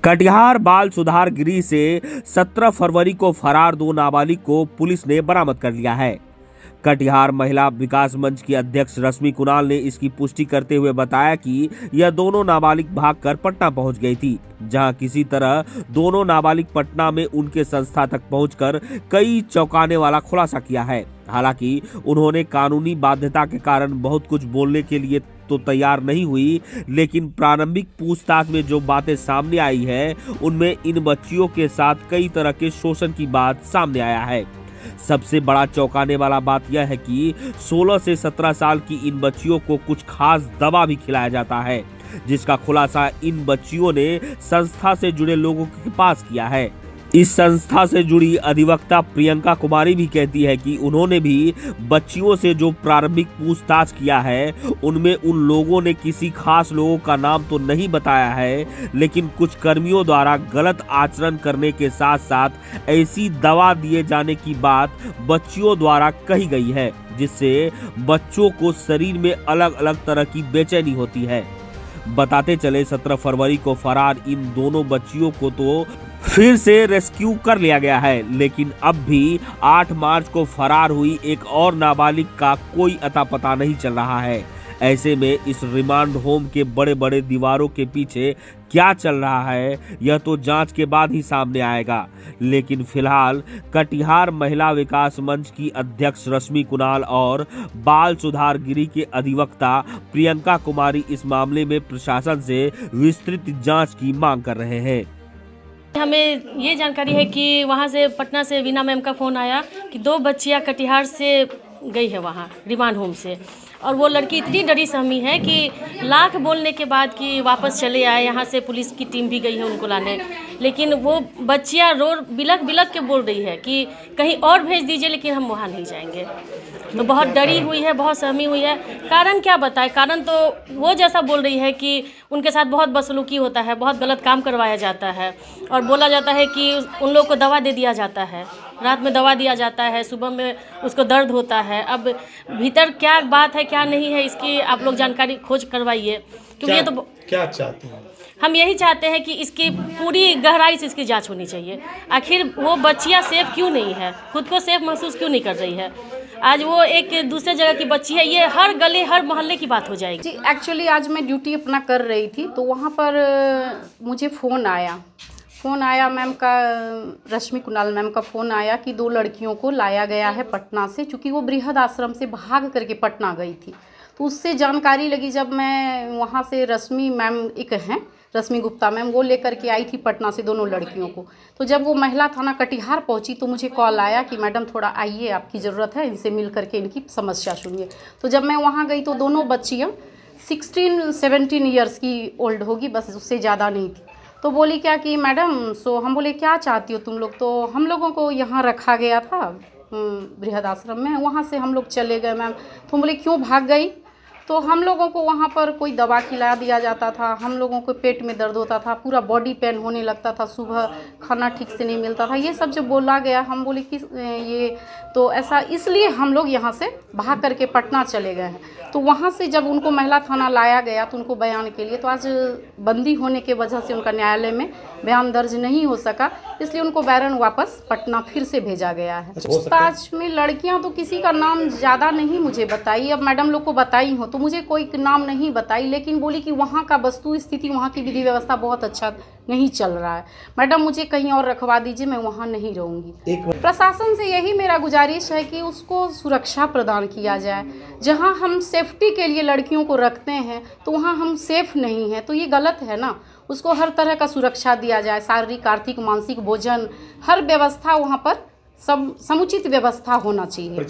कटिहार बाल सुधार गृह से 17 फरवरी को फरार 2 नाबालिग को पुलिस ने बरामद कर लिया है। कटिहार महिला विकास मंच की अध्यक्ष रश्मि कुणाल ने इसकी पुष्टि करते हुए बताया कि यह दोनों नाबालिग भागकर पटना पहुंच गई थी, जहां किसी तरह दोनों नाबालिग पटना में उनके संस्था तक पहुंचकर कई चौंकाने वाला खुलासा किया है। हालांकि उन्होंने कानूनी बाध्यता के कारण बहुत कुछ बोलने के लिए तो तैयार नहीं हुई, लेकिन प्रारंभिक पूछताछ में जो बातें सामने आई है उनमें इन बच्चियों के साथ कई तरह के शोषण की बात सामने आया है। सबसे बड़ा चौंकाने वाला बात यह है कि 16 से 17 साल की इन बच्चियों को कुछ खास दवा भी खिलाया जाता है, जिसका खुलासा इन बच्चियों ने संस्था से जुड़े लोगों के पास किया है। इस संस्था से जुड़ी अधिवक्ता प्रियंका कुमारी भी कहती है कि उन्होंने भी बच्चियों से जो प्रारंभिक पूछताछ किया है उनमें उन लोगों ने किसी खास लोगों का नाम तो नहीं बताया है, लेकिन कुछ कर्मियों द्वारा गलत आचरण करने के साथ साथ ऐसी दवा दिए जाने की बात बच्चियों द्वारा कही गई है, जिससे बच्चों को शरीर में अलग अलग तरह की बेचैनी होती है। बताते चले 17 फरवरी को फरार इन दोनों बच्चियों को तो फिर से रेस्क्यू कर लिया गया है, लेकिन अब भी 8 मार्च को फरार हुई एक और नाबालिग का कोई अता पता नहीं चल रहा है। ऐसे में इस रिमांड होम के बड़े बड़े दीवारों के पीछे क्या चल रहा है यह तो जांच के बाद ही सामने आएगा, लेकिन फिलहाल कटिहार महिला विकास मंच की अध्यक्ष रश्मि कुणाल और बाल सुधार गृह के अधिवक्ता प्रियंका कुमारी इस मामले में प्रशासन से विस्तृत जांच की मांग कर रहे हैं। हमें ये जानकारी है कि वहाँ से पटना से वीना मैम का फ़ोन आया कि 2 बच्चियाँ कटिहार से गई है वहाँ रिमांड होम से, और वो लड़की इतनी डरी सहमी है कि लाख बोलने के बाद कि वापस चले आए। यहाँ से पुलिस की टीम भी गई है उनको लाने, लेकिन वो बच्चियाँ रो बिलख बिलख के बोल रही है कि कहीं और भेज दीजिए, लेकिन हम वहाँ नहीं जाएंगे। तो बहुत डरी हुई है, बहुत सहमी हुई है। कारण क्या बताए? कारण तो वो जैसा बोल रही है कि उनके साथ बहुत बदसलूकी होता है, बहुत गलत काम करवाया जाता है, और बोला जाता है कि उन लोगों को दवा दे दिया जाता है, रात में दवा दिया जाता है, सुबह में उसको दर्द होता है। अब भीतर क्या बात है क्या नहीं है इसकी आप लोग जानकारी खोज करवाइए, क्योंकि ये तो क्या चाहते हैं? हम यही चाहते हैं कि इसकी पूरी गहराई से इसकी जांच होनी चाहिए। आखिर वो बच्चियां सेफ क्यों नहीं है, खुद को सेफ महसूस क्यों नहीं कर रही है? आज वो एक दूसरे जगह की बच्ची है, ये हर गली हर मोहल्ले की बात हो जाएगी। जी एक्चुअली आज मैं ड्यूटी अपना कर रही थी, तो वहाँ पर मुझे फ़ोन आया मैम का, रश्मि कुणाल मैम का फ़ोन आया कि 2 लड़कियों को लाया गया है पटना से, चूँकि वो बृहद आश्रम से भाग करके पटना गई थी। तो उससे जानकारी लगी जब मैं वहाँ से रश्मि मैम एक हैं, रश्मि गुप्ता मैम, वो लेकर के आई थी पटना से दोनों लड़कियों को। तो जब वो महिला थाना कटिहार पहुँची तो मुझे कॉल आया कि मैडम थोड़ा आइए, आपकी ज़रूरत है, इनसे मिल करके इनकी समस्या सुनिए। तो जब मैं वहाँ गई तो दोनों बच्चियाँ 16-17 ईयर्स की ओल्ड होगी, बस उससे ज़्यादा नहीं थी। तो बोली क्या कि मैडम, सो हम बोले क्या चाहती हो तुम लोग? तो हम लोगों को यहाँ रखा गया था बृहद आश्रम में, वहाँ से हम लोग चले गए मैम। तो हम बोले क्यों भाग गई? तो हम लोगों को वहाँ पर कोई दवा खिला दिया जाता था, हम लोगों को पेट में दर्द होता था, पूरा बॉडी पेन होने लगता था, सुबह खाना ठीक से नहीं मिलता था, ये सब जो बोला गया। हम बोले कि ये तो ऐसा इसलिए हम लोग यहाँ से भाग करके पटना चले गए हैं। तो वहाँ से जब उनको महिला थाना लाया गया तो उनको बयान के लिए, तो आज बंदी होने के वजह से उनका न्यायालय में बयान दर्ज नहीं हो सका, इसलिए उनको बैरन वापस पटना फिर से भेजा गया है। पूछताछ में लड़कियां तो किसी का नाम ज़्यादा नहीं मुझे बताई, अब मैडम लोग को बताई हो तो मुझे कोई नाम नहीं बताई, लेकिन बोली कि वहाँ का वस्तु स्थिति, वहाँ की विधि व्यवस्था बहुत अच्छा नहीं चल रहा है। मैडम मुझे कहीं और रखवा दीजिए, मैं वहाँ नहीं रहूँगी। प्रशासन से यही मेरा गुजारिश है कि उसको सुरक्षा प्रदान किया जाए। जहाँ हम सेफ्टी के लिए लड़कियों को रखते हैं तो वहाँ हम सेफ नहीं हैं, तो ये गलत है ना। उसको हर तरह का सुरक्षा दिया जाए, शारीरिक, आर्थिक, मानसिक, भोजन, हर व्यवस्था वहाँ पर सब समुचित व्यवस्था होना चाहिए।